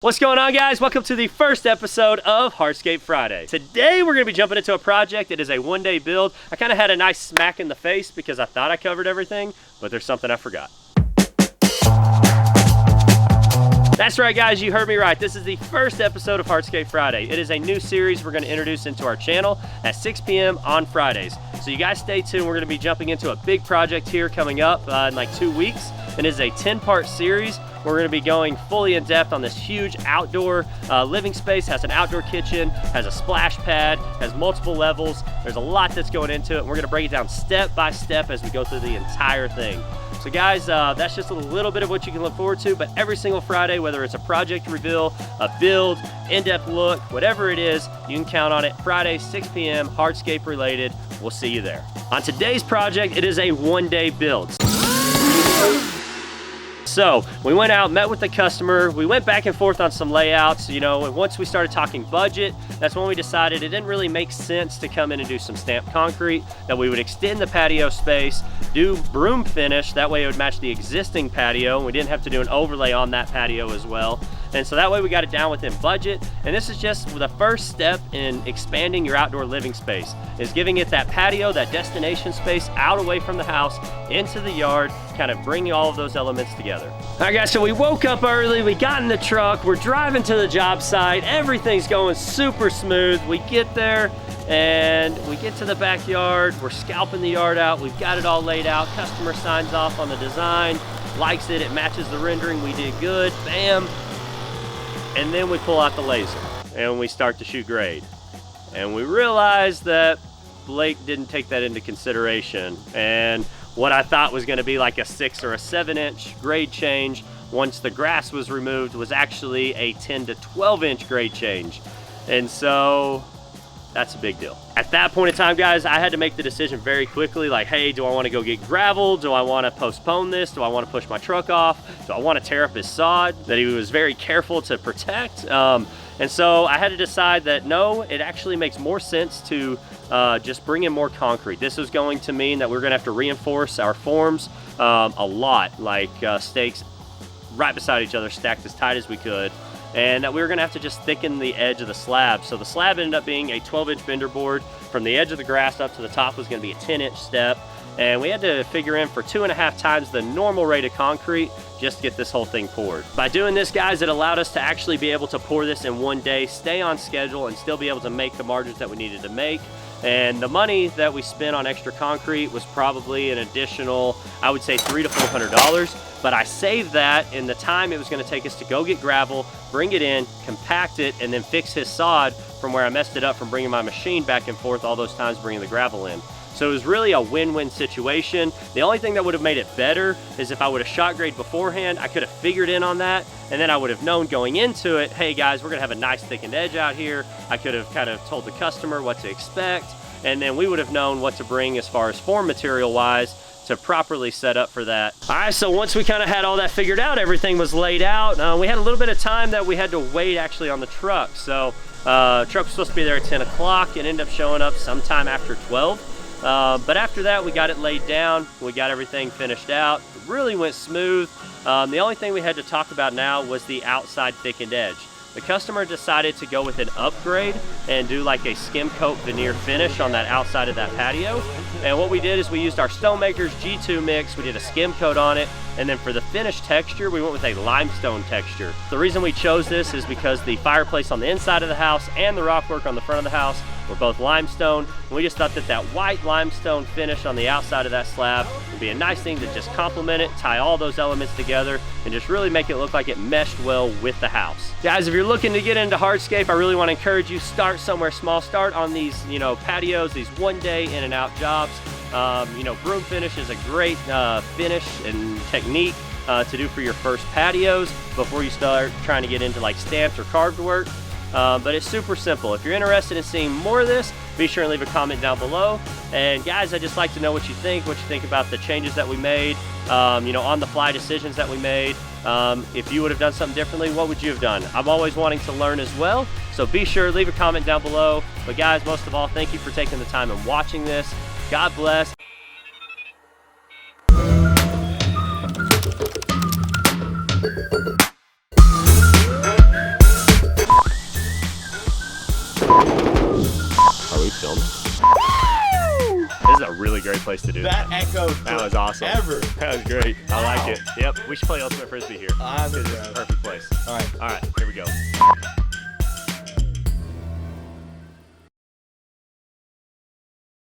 What's going on, guys? Welcome to the first episode of Hardscape Friday. Today we're going to be jumping into a project. It is a one-day build. I kind of had a nice smack in the face because I thought I covered everything, but there's something I forgot. That's right, guys, you heard me right. This is the first episode of Hardscape Friday. It is a new series we're going to introduce into our channel at 6 p.m. on Fridays. So you guys stay tuned. We're going to be jumping into a big project here coming up in like 2 weeks. It is a 10-part series. We're going to be going fully in depth on this huge outdoor living space. Has an outdoor kitchen, has a splash pad, has multiple levels. There's a lot that's going into it. We're going to break it down step by step as we go through the entire thing. So guys, that's just a little bit of what you can look forward to, but every single Friday, whether it's a project reveal, a build, in-depth look, whatever it is, you can count on it. Friday, 6 p.m., hardscape related. We'll see you there. On today's project, it is a one-day build. So we went out, met with the customer, we went back and forth on some layouts. You know, once we started talking budget, that's when we decided it didn't really make sense to come in and do some stamped concrete, that we would extend the patio space, do broom finish, that way it would match the existing patio, and we didn't have to do an overlay on that patio as well. And so that way we got it down within budget. And this is just the first step in expanding your outdoor living space, is giving it that patio, that destination space out away from the house, into the yard, kind of bringing all of those elements together. All right, guys, so we woke up early, we got in the truck, we're driving to the job site, everything's going super smooth. We get there and we get to the backyard, we're scalping the yard out, we've got it all laid out, customer signs off on the design, likes it, it matches the rendering, we did good, bam. And then we pull out the laser and we start to shoot grade. And we realize that Blake didn't take that into consideration. And what I thought was gonna be like a 6 or a 7-inch grade change once the grass was removed was actually a 10 to 12-inch grade change. And so that's a big deal. At that point in time, guys, I had to make the decision very quickly, like, hey, do I wanna go get gravel? Do I wanna postpone this? Do I wanna push my truck off? Do I wanna tear up his sod that he was very careful to protect? And so I had to decide that no, it actually makes more sense to just bring in more concrete. This is going to mean that we're gonna have to reinforce our forms a lot, like stakes right beside each other, stacked as tight as we could. And that we were gonna have to just thicken the edge of the slab. So the slab ended up being a 12-inch fender board. From the edge of the grass up to the top was gonna be a 10-inch step. And we had to figure in for 2.5 times the normal rate of concrete just to get this whole thing poured. By doing this, guys, it allowed us to actually be able to pour this in one day, stay on schedule, and still be able to make the margins that we needed to make. And the money that we spent on extra concrete was probably an additional, I would say, $300 to $400. But I saved that in the time it was gonna take us to go get gravel, bring it in, compact it, and then fix his sod from where I messed it up from bringing my machine back and forth all those times bringing the gravel in. So it was really a win-win situation. The only thing that would have made it better is if I would have shot grade beforehand, I could have figured in on that, and then I would have known going into it, hey guys, we're gonna have a nice thickened edge out here. I could have kind of told the customer what to expect, and then we would have known what to bring as far as form material wise to properly set up for that. All right, so once we kind of had all that figured out, everything was laid out. We had a little bit of time that we had to wait actually on the truck. So truck was supposed to be there at 10 o'clock. It ended up showing up sometime after 12. But after that, we got it laid down. We got everything finished out. It really went smooth. The only thing we had to talk about now was the outside thickened edge. The customer decided to go with an upgrade and do like a skim coat veneer finish on that outside of that patio. And what we did is we used our Stonemaker's G2 mix, we did a skim coat on it, and then for the finish texture, we went with a limestone texture. The reason we chose this is because the fireplace on the inside of the house and the rockwork on the front of the house were both limestone. And we just thought that that white limestone finish on the outside of that slab would be a nice thing to just complement it, tie all those elements together, and just really make it look like it meshed well with the house. Guys, if you're looking to get into hardscape, I really want to encourage you, start somewhere small. Start on these, patios, these one-day in and out jobs. Broom finish is a great finish and technique to do for your first patios before you start trying to get into like stamped or carved work. But it's super simple. If you're interested in seeing more of this, be sure and leave a comment down below. And guys, I'd just like to know what you think about the changes that we made, on the fly decisions that we made. If you would have done something differently, what would you have done? I'm always wanting to learn as well. So be sure, leave a comment down below. But guys, most of all, thank you for taking the time and watching this. God bless. filming. This is a really great place to do That echoed. That was awesome. Ever. That was great. I like it. Yep, we should play Ultimate Frisbee here. I'm This is a perfect place. All right. All right, here we go.